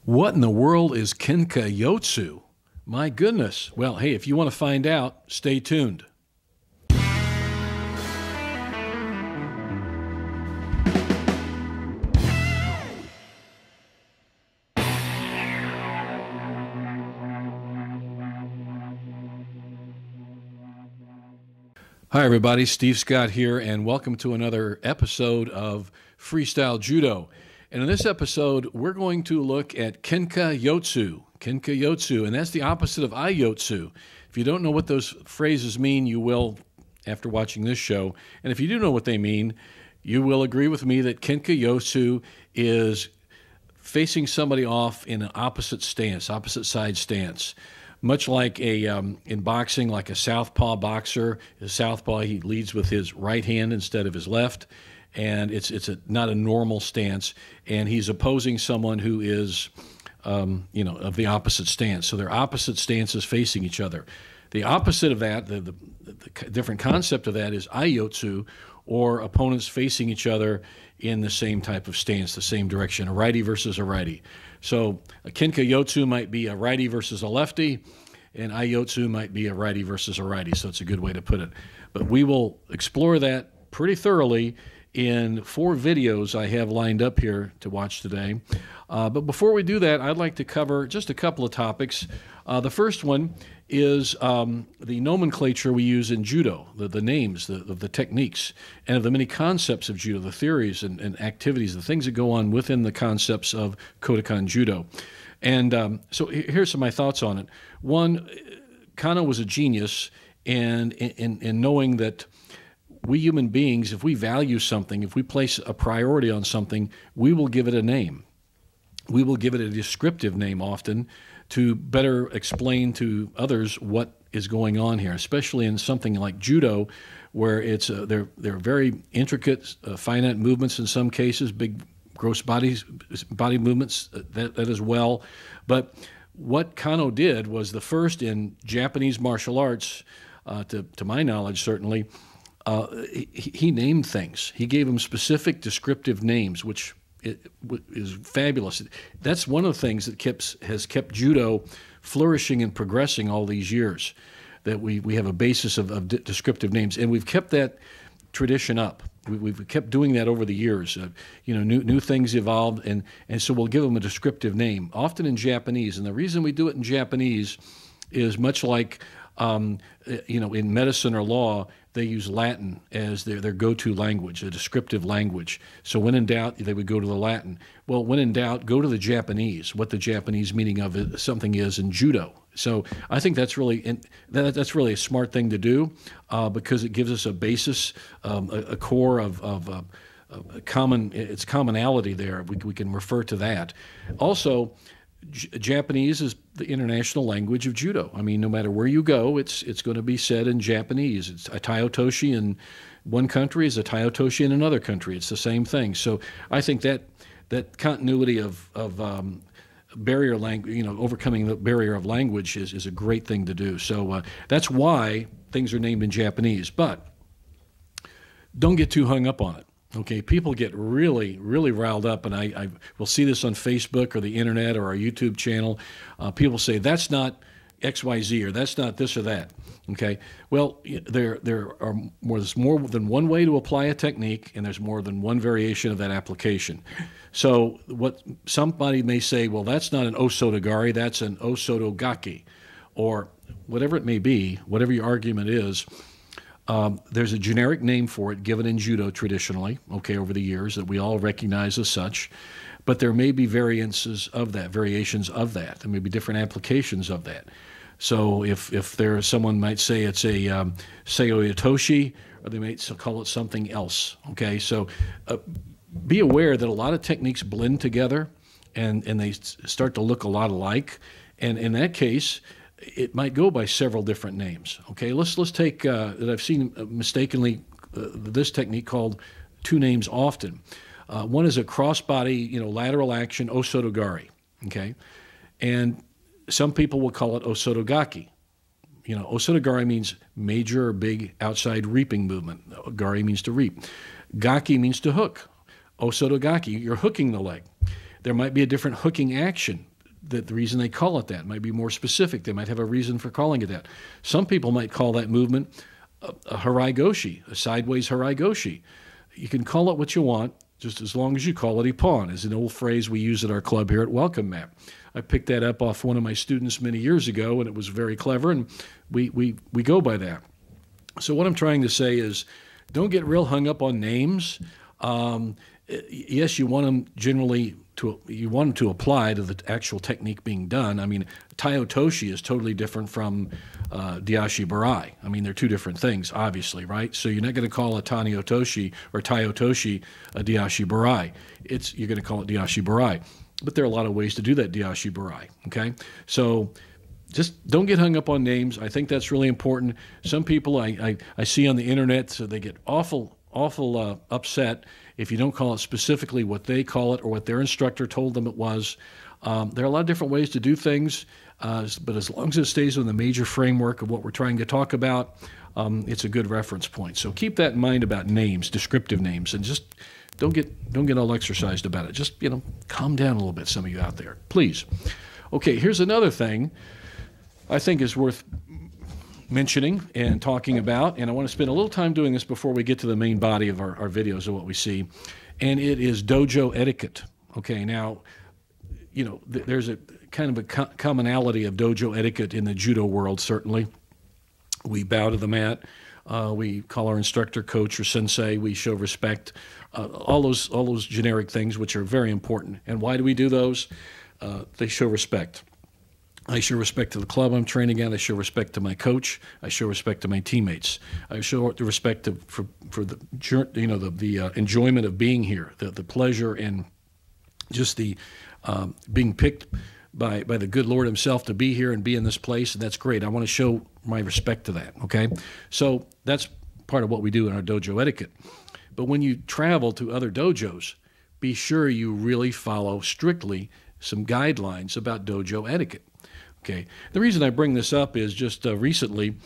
What in the world is Kenka Yotsu? My goodness. Well, hey, if you want to find out, stay tuned. Hi, everybody. Steve Scott here, and welcome to another episode of Freestyle Judo. And in this episode, we're going to look at Kenka Yotsu. Kenka Yotsu, and that's the opposite of Ai-Yotsu. If you don't know what those phrases mean, you will after watching this show. And if you do know what they mean, you will agree with me that Kenka Yotsu is facing somebody off in an opposite stance, opposite side stance. Much like in boxing, like a southpaw boxer, a southpaw, he leads with his right hand instead of his left. And it's not a normal stance, and he's opposing someone who is, of the opposite stance. So they're opposite stances facing each other. The opposite of that, the different concept of that is Ai-Yotsu, or opponents facing each other in the same type of stance, the same direction, a righty versus a righty. So a Kenka Yotsu might be a righty versus a lefty, and Ai-Yotsu might be a righty versus a righty. So it's a good way to put it. But we will explore that pretty thoroughly in 4 videos I have lined up here to watch today. But before we do that, I'd like to cover just a couple of topics. The first one is the nomenclature we use in judo, the names of the techniques, and of the many concepts of judo, the theories and activities, the things that go on within the concepts of Kodokan Judo. And so here's some of my thoughts on it. One, Kano was a genius in knowing that we human beings, if we value something, if we place a priority on something, we will give it a name. We will give it a descriptive name often to better explain to others what is going on here, especially in something like judo, where it's they're very intricate, finite movements in some cases, big gross body movements that as well. But what Kano did was the first in Japanese martial arts, to my knowledge certainly, he named things. He gave them specific descriptive names, which is fabulous. That's one of the things that has kept judo flourishing and progressing all these years, that we have a basis of descriptive names, and we've kept that tradition up. We've kept doing that over the years. New things evolved, and so we'll give them a descriptive name, often in Japanese. And the reason we do it in Japanese is much like in medicine or law, they use Latin as their go-to language, a descriptive language. So when in doubt, they would go to the Latin. Well, when in doubt, go to the Japanese, what the Japanese meaning of something is in judo. So I think that's really a smart thing to do because it gives us a basis, a core of commonality there. We can refer to that. Also, Japanese is the international language of judo. I mean, no matter where you go, it's going to be said in Japanese. It's a taiotoshi in one country is a taiotoshi in another country. It's the same thing. So I think that continuity of barrier language, overcoming the barrier of language is a great thing to do. So that's why things are named in Japanese. But don't get too hung up on it. Okay, people get really, really riled up, and I will see this on Facebook or the internet or our YouTube channel. People say, that's not XYZ, or that's not this or that. Okay, well, there's more than one way to apply a technique, and there's more than one variation of that application. So what somebody may say, well, that's not an osotogari, that's an osotogaki, or whatever it may be, whatever your argument is. There's a generic name for it given in judo traditionally, over the years that we all recognize as such, but there may be variations of that. There may be different applications of that. So if someone might say it's a seiyutoshi, or they might call it something else. Okay, so be aware that a lot of techniques blend together, and they start to look a lot alike, and in that case, it might go by several different names. Okay, let's take that I've seen mistakenly this technique called 2 names often. One is a crossbody, lateral action osotogari. Okay, and some people will call it osotogaki. Osotogari means major or big outside reaping movement. Gari means to reap. Gaki means to hook. Osotogaki, you're hooking the leg. There might be a different hooking action that the reason they call it that might be more specific. They might have a reason for calling it that. Some people might call that movement a harai goshi, a sideways harai goshi. You can call it what you want, just as long as you call it ippon, is an old phrase we use at our club here at Welcome Mat. I picked that up off one of my students many years ago, and it was very clever, and we go by that. So what I'm trying to say is, don't get real hung up on names. Yes, you want them to apply to the actual technique being done. I mean, Taio Toshi is totally different from Diashi Barai. I mean, they're two different things, obviously, right? So you're not going to call a Taio Toshi or Taio Toshi a Diashi Barai. You're going to call it Diashi Barai. But there are a lot of ways to do that Diashi Barai, okay? So just don't get hung up on names. I think that's really important. Some people I see on the internet, so they get awful upset if you don't call it specifically what they call it or what their instructor told them it was. There are a lot of different ways to do things, but as long as it stays within the major framework of what we're trying to talk about, it's a good reference point. So keep that in mind about names, descriptive names, and just don't get all exercised about it. Just, calm down a little bit, some of you out there, please. Okay, here's another thing I think is worth mentioning and talking about, and I want to spend a little time doing this before we get to the main body of our videos of what we see, and it is dojo etiquette. Okay, now, there's a kind of a commonality of dojo etiquette in the judo world, certainly. We bow to the mat. We call our instructor coach or sensei. We show respect. All those generic things, which are very important. And why do we do those? They show respect. I show respect to the club I'm training at. I show respect to my coach. I show respect to my teammates. I show the respect for the enjoyment of being here, the pleasure and just the being picked by the good Lord himself to be here and be in this place, and that's great. I want to show my respect to that, okay? So that's part of what we do in our dojo etiquette. But when you travel to other dojos, be sure you really follow strictly some guidelines about dojo etiquette. Okay. The reason I bring this up is just recently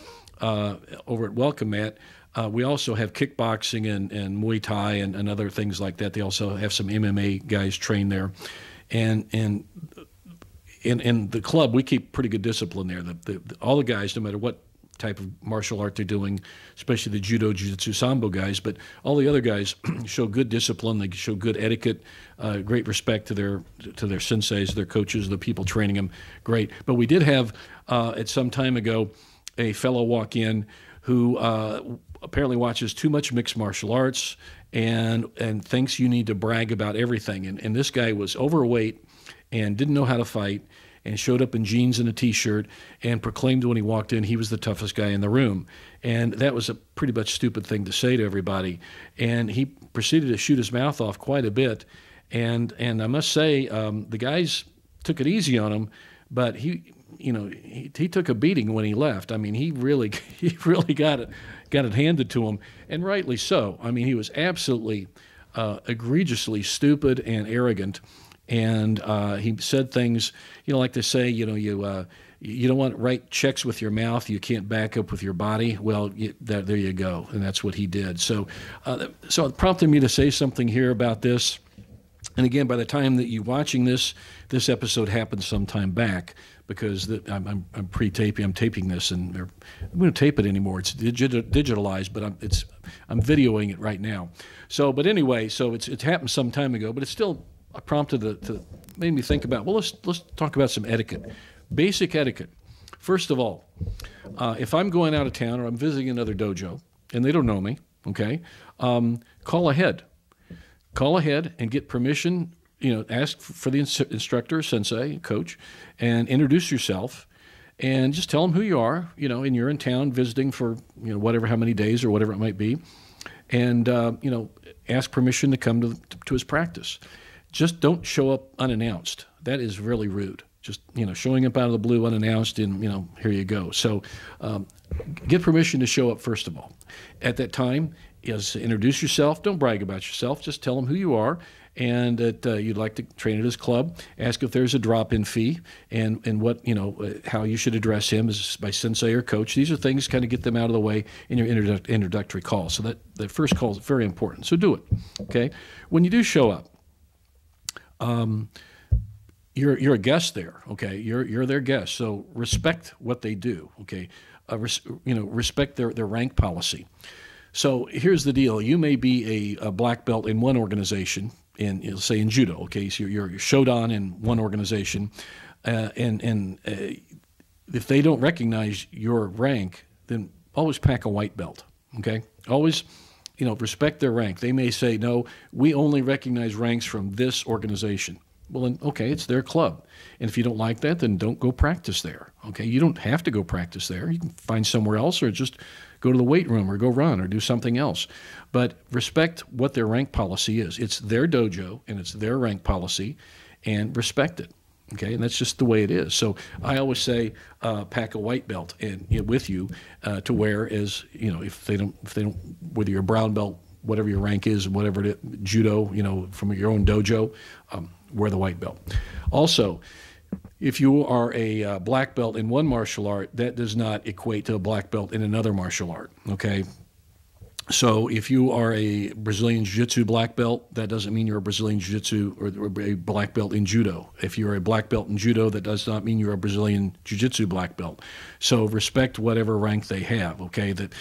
over at Welcome Mat, we also have kickboxing and Muay Thai and other things like that. They also have some MMA guys train there. And in the club, we keep pretty good discipline there. All the guys, no matter what type of martial art they're doing, especially the Judo, Jiu-Jitsu, Sambo guys, but all the other guys show good discipline. They show good etiquette, great respect to their senseis, their coaches, the people training them. Great. But we did have, at some time ago, a fellow walk in who apparently watches too much mixed martial arts and thinks you need to brag about everything. And this guy was overweight and didn't know how to fight, and showed up in jeans and a T-shirt and proclaimed when he walked in he was the toughest guy in the room. And that was a pretty much stupid thing to say to everybody. And he proceeded to shoot his mouth off quite a bit. And I must say, the guys took it easy on him, but he took a beating when he left. I mean, he really got it handed to him, and rightly so. I mean, he was absolutely egregiously stupid and arrogant. And he said things, like they say, you don't want to write checks with your mouth. You can't back up with your body. Well, there you go. And that's what he did. So it prompted me to say something here about this. And again, by the time that you're watching this episode happened some time back, because I'm pre-taping. I'm taping this, and I'm going to tape it anymore. It's digitalized, but I'm videoing it right now. So, but anyway, so it's happened some time ago, but it's still made me think about, well, let's talk about some etiquette, basic etiquette. First of all, if I'm going out of town or I'm visiting another dojo and they don't know me, okay, call ahead and get permission. Ask for the instructor, sensei, coach, and introduce yourself, and just tell them who you are. And you're in town visiting for how many days or whatever it might be, and ask permission to come to his practice. Just don't show up unannounced. That is really rude. Just, showing up out of the blue unannounced and, here you go. So get permission to show up, first of all. At that time, introduce yourself. Don't brag about yourself. Just tell them who you are and that you'd like to train at his club. Ask if there's a drop-in fee and what, how you should address him as by sensei or coach. These are things kind of get them out of the way in your introductory call. So that first call is very important. So do it, okay? When you do show up, you're a guest there, okay? You're their guest, so respect what they do, okay? Respect their rank policy. So here's the deal: you may be a black belt in one organization, say in judo, okay? So you're shodan in one organization, and if they don't recognize your rank, then always pack a white belt, okay? Always, respect their rank. They may say, no, we only recognize ranks from this organization. Well, then, okay, it's their club. And if you don't like that, then don't go practice there, okay? You don't have to go practice there. You can find somewhere else, or just go to the weight room, or go run, or do something else. But respect what their rank policy is. It's their dojo, and it's their rank policy, and respect it, okay? And that's just the way it is. So I always say, pack a white belt with you to wear as, if they don't, whether you're a brown belt, whatever your rank is, whatever it is, judo, from your own dojo, wear the white belt. Also, if you are a black belt in one martial art, that does not equate to a black belt in another martial art, okay? So if you are a Brazilian Jiu-Jitsu black belt, that doesn't mean you're a Brazilian Jiu-Jitsu or a black belt in judo. If you're a black belt in judo, that does not mean you're a Brazilian Jiu-Jitsu black belt. So respect whatever rank they have, okay, that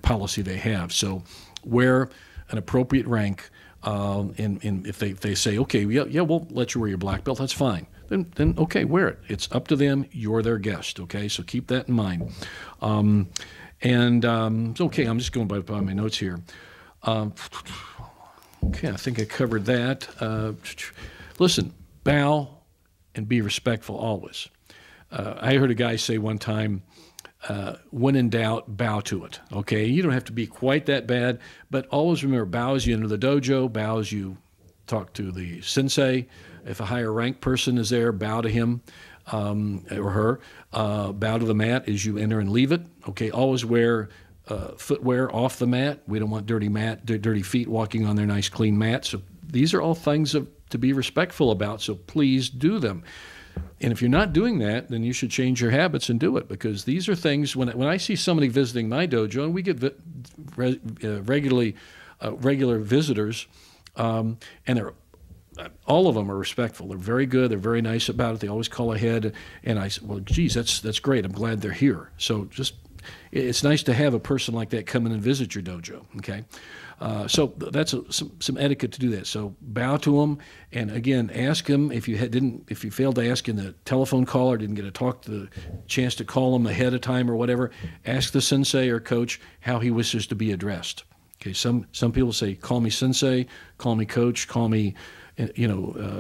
policy they have. So wear an appropriate rank, and if they say, okay, yeah, we'll let you wear your black belt, that's fine. Then okay, wear it. It's up to them. You're their guest, okay? So keep that in mind. Okay, I'm just going by my notes here. Okay, I think I covered that. Listen, bow and be respectful always. I heard a guy say one time, when in doubt, bow to it. Okay, you don't have to be quite that bad, but always remember, bow as you enter the dojo, bow as you talk to the sensei. If a higher ranked person is there, bow to him or her. Bow to the mat as you enter and leave it. Okay, always wear footwear off the mat. We don't want dirty feet walking on their nice clean mat. So these are all things to be respectful about, so please do them. And if you're not doing that, then you should change your habits and do it, because these are things, when I see somebody visiting my dojo, and we get regular visitors, and all of them are respectful. They're very good. They're very nice about it. They always call ahead. And I said, well, geez, that's great. I'm glad they're here. So it's nice to have a person like that come in and visit your dojo, okay? So that's some etiquette to do that. So bow to them, and again, ask them if you failed to ask in the telephone call or didn't get a chance to call them ahead of time or whatever. Ask the sensei or coach how he wishes to be addressed. Okay, some people say, call me sensei, call me coach, call me,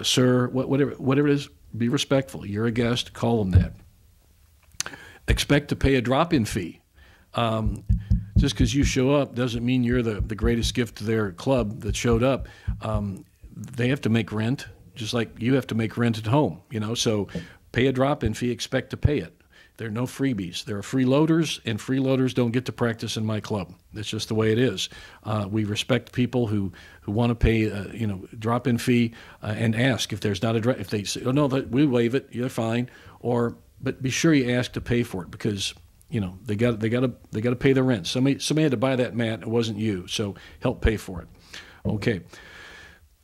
sir, whatever it is. Be respectful. You're a guest. Call them that. Expect to pay a drop-in fee. Just because you show up doesn't mean you're the greatest gift to their club that showed up. They have to make rent, just like you have to make rent at home, so pay a drop-in fee, expect to pay it. There are no freebies. There are freeloaders, and freeloaders don't get to practice in my club. That's just the way it is. We respect people who want to pay drop-in fee, and ask if there's not if they say, oh no, we waive it, you're fine, but be sure you ask to pay for it, because they got to pay the rent. Somebody had to buy that mat. It wasn't you, so help pay for it. Okay.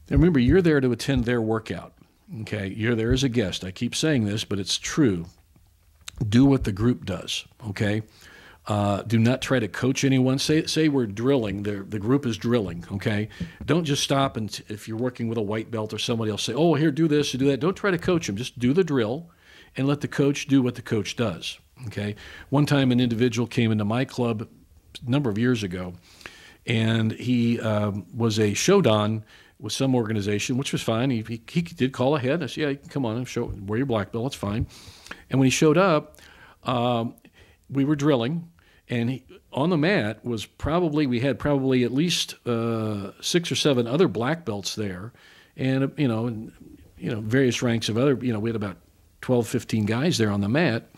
And remember, you're there to attend their workout. Okay, you're there as a guest. I keep saying this, but it's true. Do what the group does. Okay. Do not try to coach anyone. Say we're drilling. The group is drilling. Okay. Don't just stop and if you're working with a white belt or somebody else, say, oh, here, do this or do that. Don't try to coach them. Just do the drill, and let the coach do what the coach does. Okay. One time an individual came into my club a number of years ago, and he was a shodan with some organization, which was fine. He did call ahead. I said, yeah, you can come on and wear your black belt. That's fine. And when he showed up, we were drilling, and on the mat we had probably at least 6 or 7 other black belts there, and various ranks of other. We had about 12, 15 guys there on the mat.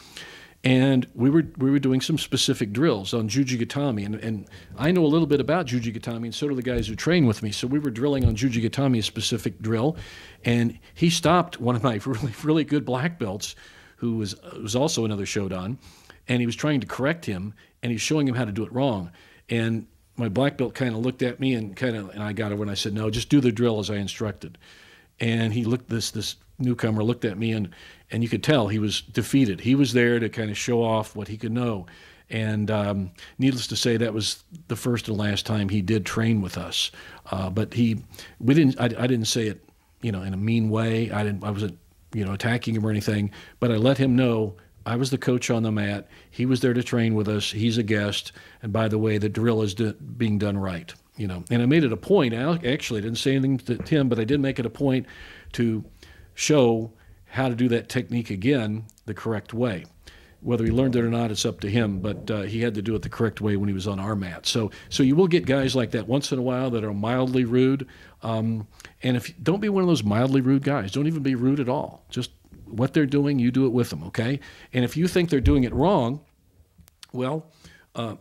And we were doing some specific drills on Jujigatami, and I know a little bit about Jujigatami, and so do the guys who train with me. So we were drilling on Jujigatami, a specific drill, and he stopped one of my really, really good black belts, who was also another shodan, and he was trying to correct him, and he's showing him how to do it wrong. And my black belt kind of looked at me and I got over, and I said, no, just do the drill as I instructed. and he looked, this newcomer looked at me, and you could tell he was defeated. He was there to kind of show off what he could know. And needless to say, that was the first and last time he did train with us. But I didn't say it, in a mean way. I wasn't, attacking him or anything. But I let him know I was the coach on the mat. He was there to train with us. He's a guest. And by the way, the drill is being done right. And I made it a point. I actually didn't say anything to him, but I did make it a point to show how to do that technique again the correct way. Whether he learned it or not, it's up to him, but he had to do it the correct way when he was on our mat. So you will get guys like that once in a while that are mildly rude. And don't be one of those mildly rude guys. Don't even be rude at all. Just what they're doing, you do it with them, okay? And if you think they're doing it wrong, well,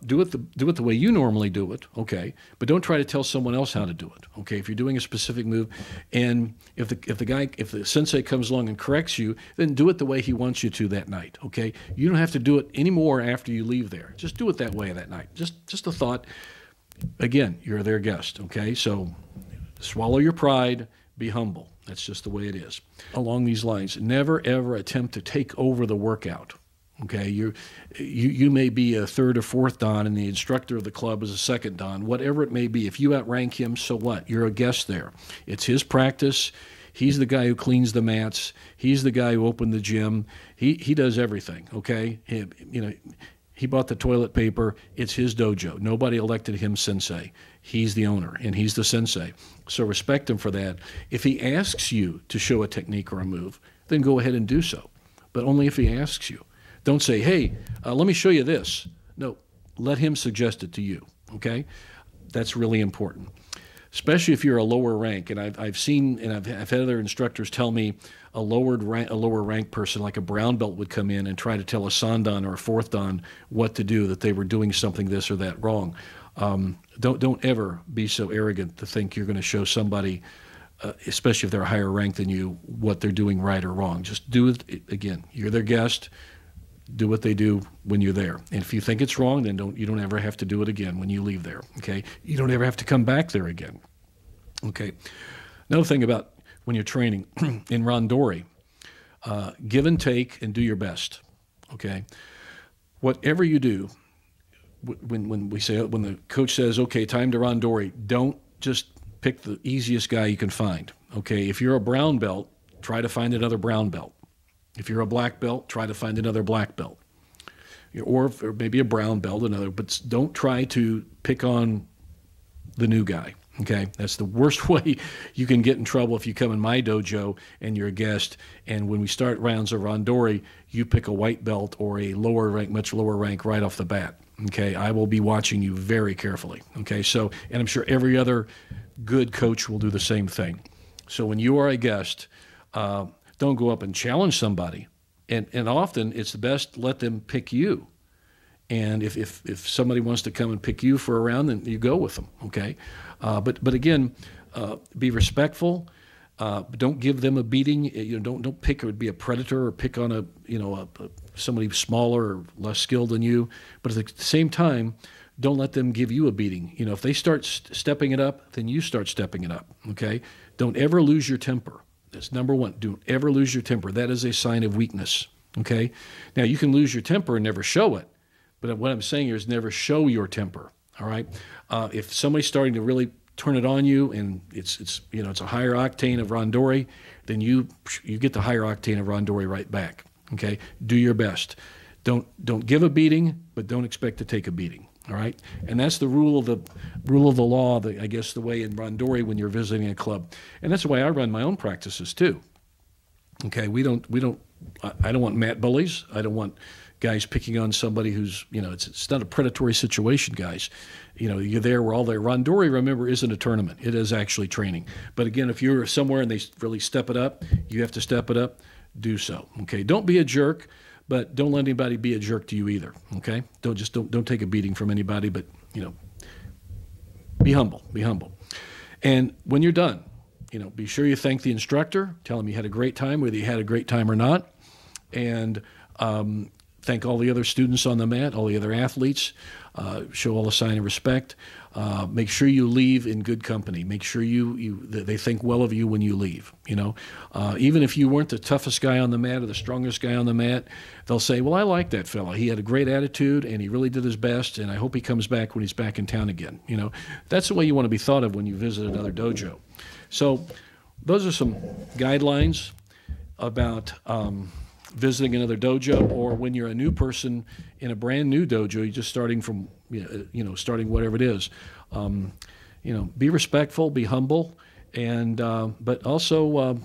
do it the way you normally do it, okay? But don't try to tell someone else how to do it, okay? If you're doing a specific move, and if the sensei comes along and corrects you, then do it the way he wants you to that night, okay? You don't have to do it anymore after you leave there. Just do it that way that night. Just a thought. Again, you're their guest, okay? So swallow your pride, be humble. That's just the way it is. Along these lines, never ever attempt to take over the workout. Okay, you may be a third or fourth dan, and the instructor of the club is a second dan. Whatever it may be, if you outrank him, so what? You're a guest there. It's his practice. He's the guy who cleans the mats. He's the guy who opened the gym. He does everything. Okay, he bought the toilet paper. It's his dojo. Nobody elected him sensei. He's the owner, and he's the sensei. So respect him for that. If he asks you to show a technique or a move, then go ahead and do so, but only if he asks you. Don't say, hey, let me show you this. No, let him suggest it to you, okay? That's really important, especially if you're a lower rank. And I've seen, and I've had other instructors tell me a lower rank person, like a brown belt, would come in and try to tell a sandan or a fourth dan what to do, that they were doing something this or that wrong. Don't ever be so arrogant to think you're going to show somebody, especially if they're a higher rank than you, what they're doing right or wrong. Just do it. Again, you're their guest. Do what they do when you're there. And if you think it's wrong, then you don't ever have to do it again when you leave there, okay? You don't ever have to come back there again, okay? Another thing about when you're training in randori, give and take and do your best, okay? Whatever you do, when the coach says, okay, time to randori, don't just pick the easiest guy you can find, okay? If you're a brown belt, try to find another brown belt. If you're a black belt, try to find another black belt. Or maybe a brown belt, but don't try to pick on the new guy, okay? That's the worst way you can get in trouble if you come in my dojo and you're a guest, and when we start rounds of randori, you pick a white belt or a lower rank, much lower rank right off the bat, okay? I will be watching you very carefully, okay? So, and I'm sure every other good coach will do the same thing. So when you are a guest, don't go up and challenge somebody. And often it's best let them pick you. And if somebody wants to come and pick you for a round, then you go with them, okay? But again, be respectful. Don't give them a beating. Don't pick or be a predator or pick on somebody smaller or less skilled than you. But at the same time, don't let them give you a beating. If they start stepping it up, then you start stepping it up, okay? Don't ever lose your temper. That's number one. Don't ever lose your temper. That is a sign of weakness, okay? Now, you can lose your temper and never show it, but what I'm saying here is never show your temper, all right? If somebody's starting to really turn it on you and it's a higher octane of randori, then you get the higher octane of randori right back, okay? Do your best. Don't give a beating, but don't expect to take a beating. All right, and that's the rule of the law. I guess the way in randori when you're visiting a club, and that's the way I run my own practices too. Okay, I don't want mat bullies. I don't want guys picking on somebody who's it's not a predatory situation, guys. You're there. We're all there. Randori, remember, isn't a tournament. It is actually training. But again, if you're somewhere and they really step it up, you have to step it up. Do so. Okay, don't be a jerk. But don't let anybody be a jerk to you either, okay? Don't take a beating from anybody, but, be humble, be humble. And when you're done, be sure you thank the instructor, tell him you had a great time, whether you had a great time or not, and thank all the other students on the mat, all the other athletes, show all the sign of respect. Make sure you leave in good company. Make sure they think well of you when you leave. You know, even if you weren't the toughest guy on the mat or the strongest guy on the mat, they'll say, well, I like that fella. He had a great attitude and he really did his best, and I hope he comes back when he's back in town again. You know, that's the way you want to be thought of when you visit another dojo. So those are some guidelines about visiting another dojo, or when you're a new person in a brand new dojo, you're just starting from, starting whatever it is. Be respectful, be humble, and but also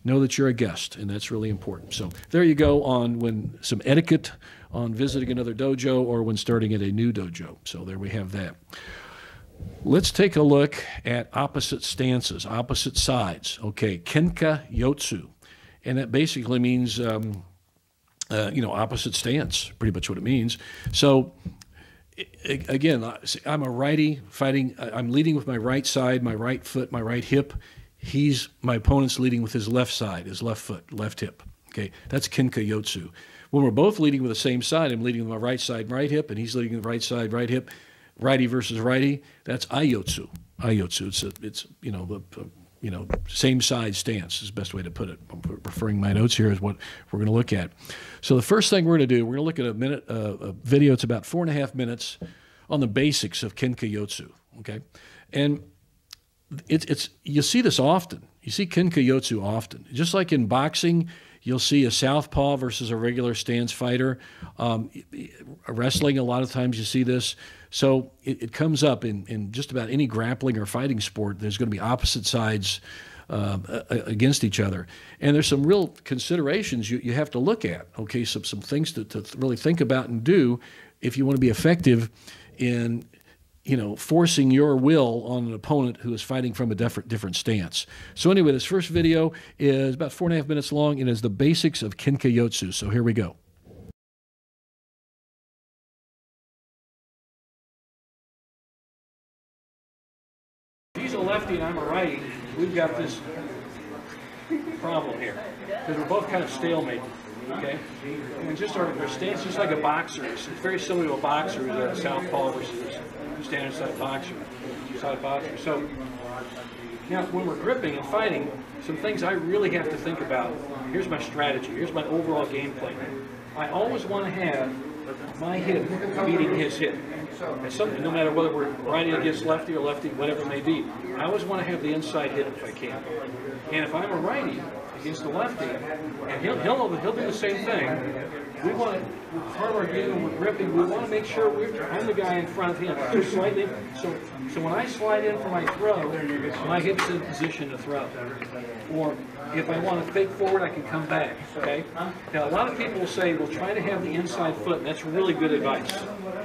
know that you're a guest, and that's really important. So there you go on some etiquette on visiting another dojo or when starting at a new dojo. So there we have that. Let's take a look at opposite stances, opposite sides. Okay, Kenka Yotsu. And that basically means, opposite stance, pretty much what it means. So, again, I'm a righty fighting. I'm leading with my right side, my right foot, my right hip. My opponent's leading with his left side, his left foot, left hip. Okay, that's Kenka Yotsu. When we're both leading with the same side, I'm leading with my right side, right hip, and he's leading with the right side, right hip. Righty versus righty, that's Aiotsu. Aiotsu. It's same side stance is the best way to put it. I'm referring my notes here is what we're going to look at. So the first thing we're going to do, we're going to look at a video. It's about 4.5 minutes on the basics of Kenka Yotsu. Okay, and you see this often. You see Kenka Yotsu often, just like in boxing. You'll see a southpaw versus a regular stance fighter. Wrestling, a lot of times you see this. So it comes up in just about any grappling or fighting sport. There's going to be opposite sides against each other. And there's some real considerations you have to look at. Okay, some things to really think about and do if you want to be effective in forcing your will on an opponent who is fighting from a different stance. So anyway, this first video is about 4.5 minutes long and is the basics of Kenka Yotsu. So here we go. If he's a lefty and I'm a righty, we've got this problem here because we're both kind of stalemated. Okay, and just our stance, just like a boxer, it's very similar to a boxer who's a southpaw versus standard side boxer. So now, when we're gripping and fighting, some things I really have to think about. Here's my strategy. Here's my overall game plan. I always want to have my hip beating his hip. No matter whether we're righty against lefty or lefty, whatever it may be, I always want to have the inside hip if I can. And if I'm a righty against the lefty, and he'll do the same thing. We want to, part of our game when we're gripping, we want to make sure I'm the guy in front of him. Just slightly. So when I slide in for my throw, my hip's in position to throw. Or if I want to fake forward, I can come back. Okay. Now a lot of people will say, well, try to have the inside foot, and that's really good advice.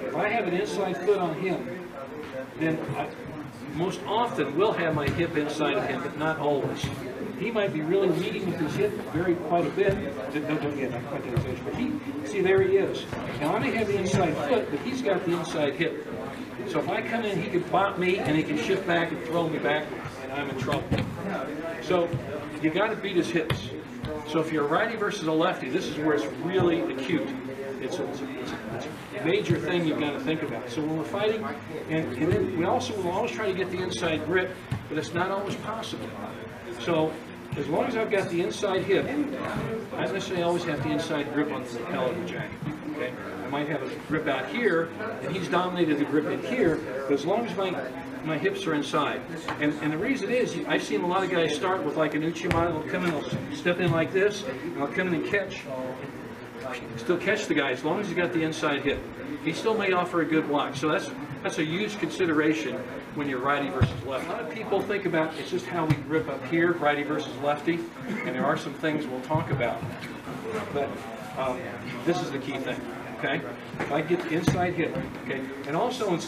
If I have an inside foot on him, then I most often will have my hip inside of him, but not always. He might be really leading with his hip quite a bit. Don't get not quite that exaggeration, but see, there he is. Now I may have the inside foot, but he's got the inside hip. So if I come in, he can bop me and he can shift back and throw me backwards, and I'm in trouble. So you got to beat his hips. So if you're a righty versus a lefty, this is where it's really acute. It's a major thing you've got to think about. So when we're fighting, and then we also will always try to get the inside grip, but it's not always possible. So as long as I've got the inside hip, I don't necessarily always have the inside grip on the lapel of the jacket. Okay? I might have a grip out here, and he's dominated the grip in here, but as long as my hips are inside. And the reason is, I've seen a lot of guys start with like an Uchimata, they'll come in, they'll step in like this, and I'll come in and still catch the guy as long as he's got the inside hip. He still may offer a good block. So that's a huge consideration when you're righty versus lefty. A lot of people think about it's just how we grip up here, righty versus lefty, and there are some things we'll talk about. But this is the key thing, okay? If I get the inside hip, okay? And also in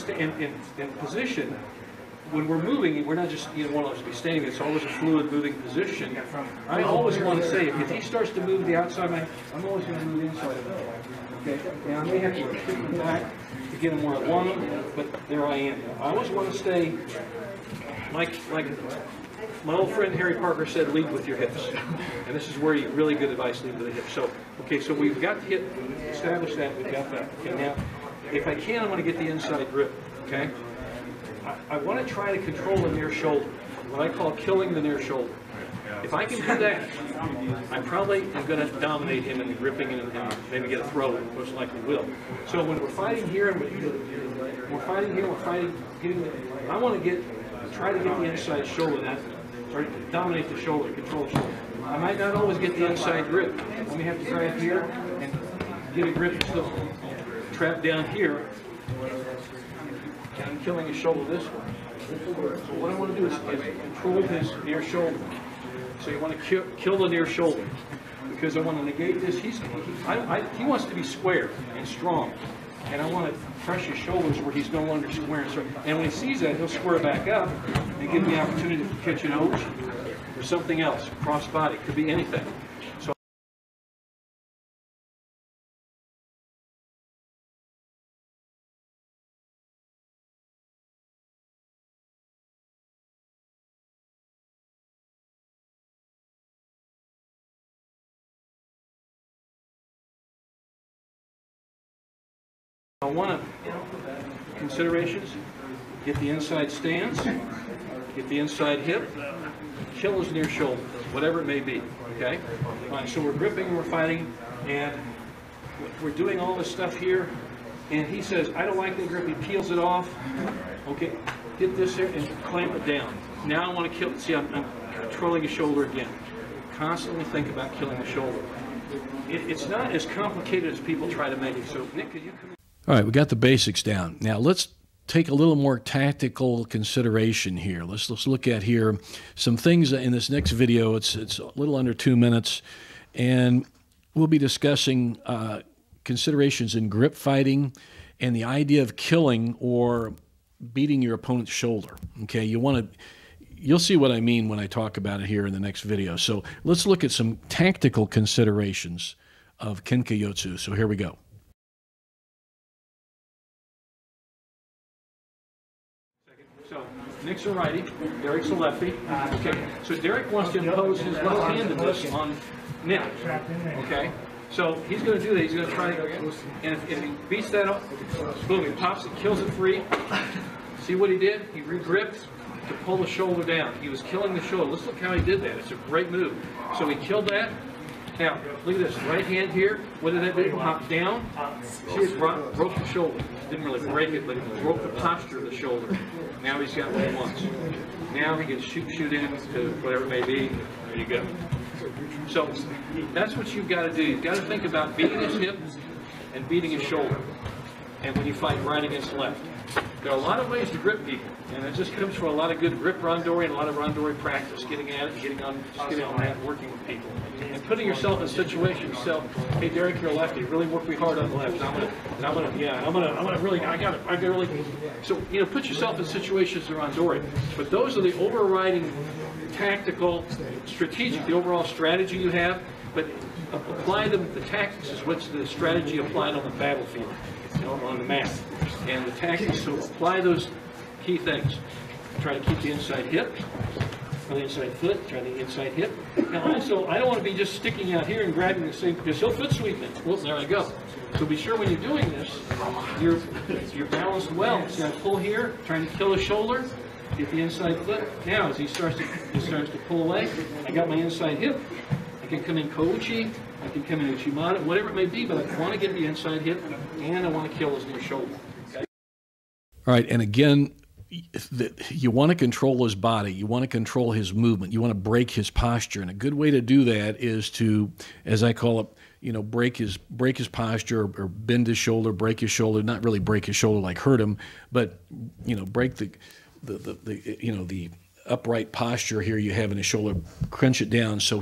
position, when we're moving, we're not just want to be standing. It's always a fluid moving position. I always want to say, if he starts to move the outside, I'm always going to move the inside of it. Okay. Now I may have to kick him back to get him where I want him, but there I am. I always want to stay like my old friend Harry Parker said, lead with your hips. And this is where you really good advice, lead with the hips. So, okay, so we've got the hip, established that, we've got that. Okay, now, if I can, I'm going to get the inside grip, okay? I want to try to control the near shoulder, what I call killing the near shoulder. If I can do that, I probably am going to dominate him in the gripping and maybe get a throw, most likely will. So when we're fighting here, I want to try to get the inside shoulder, or dominate the shoulder, control the shoulder. I might not always get the inside grip. I may have to try it here and get a grip and still trap down here. And I'm killing his shoulder this way. So what I want to do is control his near shoulder. So you want to kill the near shoulder, because I want to negate this. He wants to be square and strong, and I want to crush his shoulders where he's no longer square and strong. And when he sees that, he'll square back up and give me the opportunity to catch an oach or something else, cross body, could be anything. So I want to, considerations, get the inside stance, get the inside hip, kill his near shoulder, whatever it may be, okay? All right, so we're gripping, we're fighting, and we're doing all this stuff here, and he says, I don't like that grip, he peels it off, okay, get this here and clamp it down. Now I want to kill, see, I'm controlling his shoulder again. Constantly think about killing the shoulder. It's not as complicated as people try to make it, so Nick, could you come in? All right, we got the basics down. Now let's take a little more tactical consideration here. Let's look at here some things in this next video. It's a little under 2 minutes, and we'll be discussing considerations in grip fighting and the idea of killing or beating your opponent's shoulder. Okay, you'll see what I mean when I talk about it here in the next video. So let's look at some tactical considerations of Kenka Yotsu. So here we go. So Nick's a righty, Derek's a lefty. Okay, so Derek wants to impose his left-handedness on Nick. Okay, so he's going to do that. He's going to try, and if he beats that up, boom, he pops it, kills it free. See what he did? He regripped to pull the shoulder down. He was killing the shoulder. Let's look how he did that. It's a great move. So he killed that. Now, look at this, right hand here, what did that do? Pop down, see it broke the shoulder. Didn't really break it, but it broke the posture of the shoulder. Now he's got what he wants. Now he can shoot in to whatever it may be. There you go. So, that's what you've got to do. You've got to think about beating his hip and beating his shoulder. And when you fight right against left. There are a lot of ways to grip people, and it just comes from a lot of good grip randori and a lot of randori practice, getting at it, getting on that, working with people, and putting yourself in situations. So, hey, Derek, you're a lefty. Really work me hard on the left. I'm gonna really. So, put yourself in situations that are randori. But those are the overriding, tactical, strategic, the overall strategy you have. But apply them. The tactics is what's the strategy applied on the battlefield. On the mat, and the tactics, so apply those key things. Try to keep the inside hip, or the inside foot, try the inside hip. Now also, I don't want to be just sticking out here and grabbing the same, because he'll foot sweep me. Well, there I go. So be sure when you're doing this, you're balanced well. See, I pull here, trying to kill his shoulder, get the inside foot. Now, as he starts to pull away, I got my inside hip. I can come in Kouchi, I can come in Uchimata, whatever it may be, but I want to get the inside hip, and I want to kill his near shoulder. Okay? All right, and again, you want to control his body, you want to control his movement, you want to break his posture, and a good way to do that is to, as I call it, break his posture or bend his shoulder, break his shoulder, not really break his shoulder like hurt him, but break the upright posture here you have in his shoulder, crunch it down so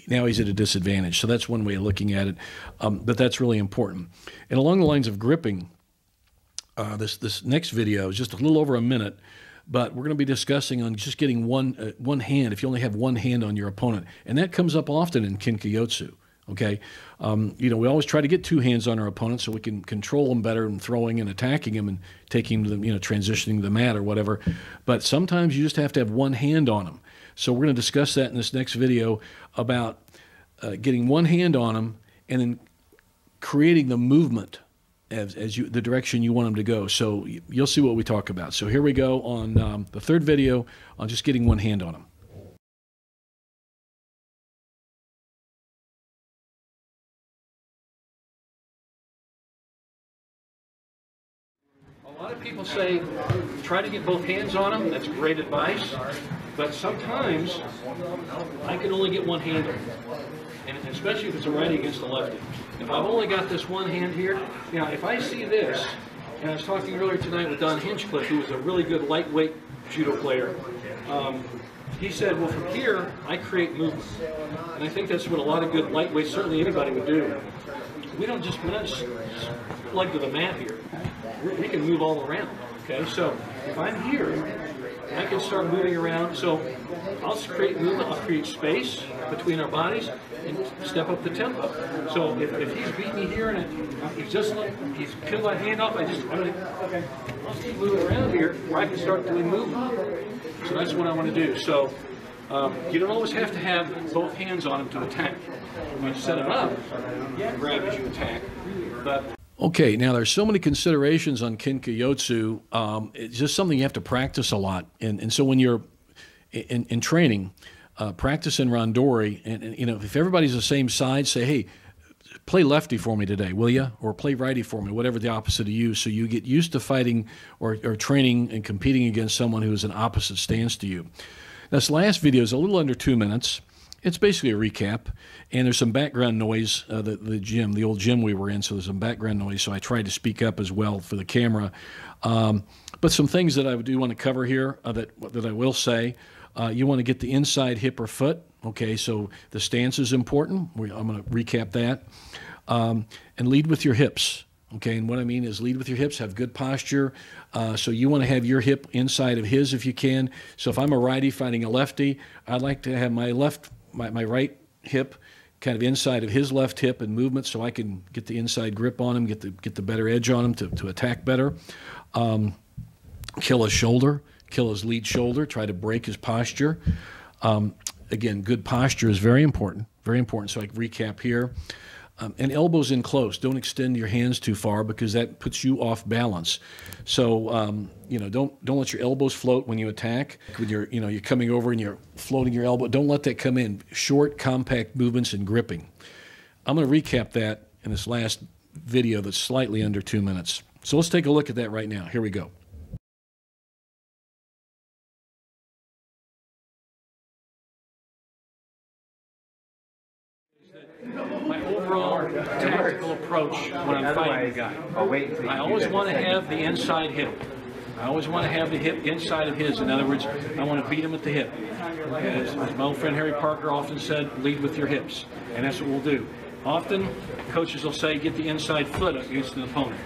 now he's at a disadvantage. So that's one way of looking at it, but that's really important. And along the lines of gripping, this next video is just a little over a minute, but we're going to be discussing on just getting one hand, if you only have one hand on your opponent. And that comes up often in Kenka Yotsu, okay? We always try to get two hands on our opponent so we can control them better and throwing and attacking them and taking them, transitioning the mat or whatever. But sometimes you just have to have one hand on them. So we're going to discuss that in this next video about getting one hand on them and then creating the movement as you, the direction you want them to go. So you'll see what we talk about. So here we go on the third video on just getting one hand on them. A lot of people say, try to get both hands on them. That's great advice. But sometimes I can only get one hand on them. And especially if it's a righty against a lefty. If I've only got this one hand here, now if I see this, and I was talking earlier tonight with Don Hinchcliffe, who was a really good lightweight judo player, he said, well, from here, I create movement. And I think that's what a lot of good lightweights, certainly anybody would do. We're not just plugged to the mat here. We can move all around, okay? So if I'm here, I can start moving around. So I'll create movement, I'll create space between our bodies and step up the tempo. So if he's beating me here and he's peeled my hand off, I'll keep moving around here where I can start doing movement. So that's what I want to do. So you don't always have to have both hands on him to attack. When you set him up, you can grab as you attack. But okay, now there's so many considerations on Kenka Yotsu. It's just something you have to practice a lot. And so when you're in training, practice in randori, and you know, if everybody's the same side, say, hey, play lefty for me today, will you? Or play righty for me, whatever the opposite of you. So you get used to fighting or training and competing against someone who is an opposite stance to you. This last video is a little under 2 minutes. It's basically a recap, and there's some background noise. The old gym we were in, so there's some background noise, so I tried to speak up as well for the camera. But some things that I do want to cover here that I will say. You want to get the inside hip or foot. Okay, so the stance is important. I'm going to recap that. And lead with your hips. Okay, and what I mean is lead with your hips, have good posture. So you want to have your hip inside of his if you can. So if I'm a righty fighting a lefty, I'd like to have my right hip kind of inside of his left hip and movement, so I can get the inside grip on him, get the better edge on him to attack better. Kill his shoulder, kill his lead shoulder, try to break his posture. Again, good posture is very important, very important. So I can recap here. And elbows in close. Don't extend your hands too far because that puts you off balance. So you know, don't let your elbows float when you attack. When you're coming over and you're floating your elbow, don't let that come in. Short, compact movements and gripping. I'm going to recap that in this last video that's slightly under 2 minutes. So let's take a look at that right now. Here we go. My overall tactical approach when I'm fighting a guy, I always want to have the inside hip. I always want to have the hip inside of his. In other words, I want to beat him at the hip. As my old friend Harry Parker often said, lead with your hips. And that's what we'll do. Often, coaches will say, get the inside foot against an opponent.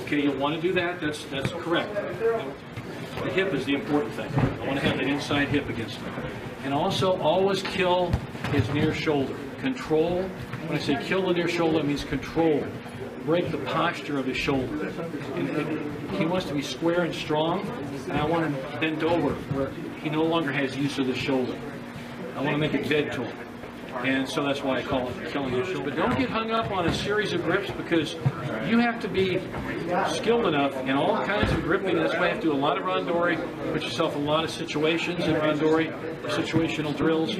Okay, you'll want to do that. That's correct. The hip is the important thing. I want to have the inside hip against him. And also, always kill his near shoulder. Control. When I say kill the near shoulder, it means control. Break the posture of his shoulder. And he wants to be square and strong, and I want him bent over where he no longer has use of the shoulder. I want to make it dead to him. And so that's why I call it killing his shoulder. But don't get hung up on a series of grips, because you have to be skilled enough in all kinds of gripping. That's why you have to do a lot of randori, put yourself in a lot of situations in randori, situational drills,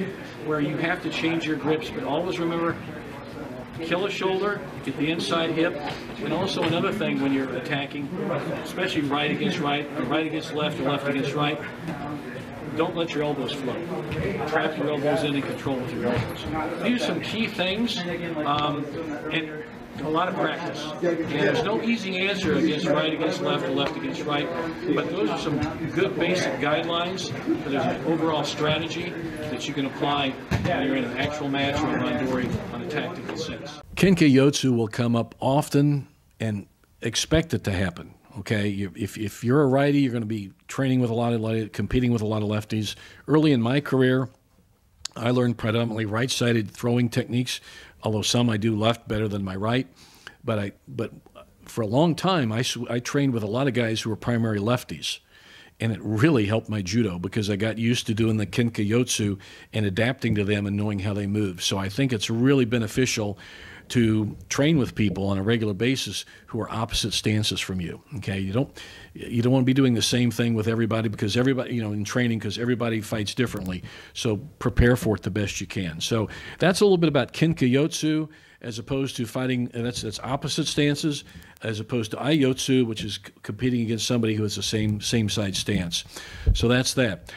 where you have to change your grips. But always remember, kill a shoulder, get the inside hip, and also another thing when you're attacking, especially right against right, or right against left, or left against right, don't let your elbows float. Trap your elbows in and control with your elbows. These are some key things, and a lot of practice. And there's no easy answer against right against left or left against right, but those are some good basic guidelines. There's an overall strategy that you can apply when you're in an actual match or a randori on a tactical sense. Kenka Yotsu will come up often, and expect it to happen. Okay, if you're a righty, you're going to be training with a lot of competing with a lot of lefties. Early in my career, I learned predominantly right-sided throwing techniques, although some I do left better than my right. But for a long time, I trained with a lot of guys who were primary lefties, and it really helped my judo because I got used to doing the Kenka Yotsu and adapting to them and knowing how they move. So I think it's really beneficial to train with people on a regular basis who are opposite stances from you. Okay, you don't want to be doing the same thing with everybody because everybody, in training, because everybody fights differently. So prepare for it the best you can. So that's a little bit about Kenka Yotsu as opposed to fighting, and that's opposite stances, as opposed to Ai-Yotsu, which is competing against somebody who has the same side stance. So that's that.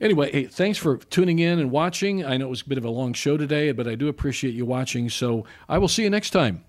Anyway, hey, thanks for tuning in and watching. I know it was a bit of a long show today, but I do appreciate you watching. So I will see you next time.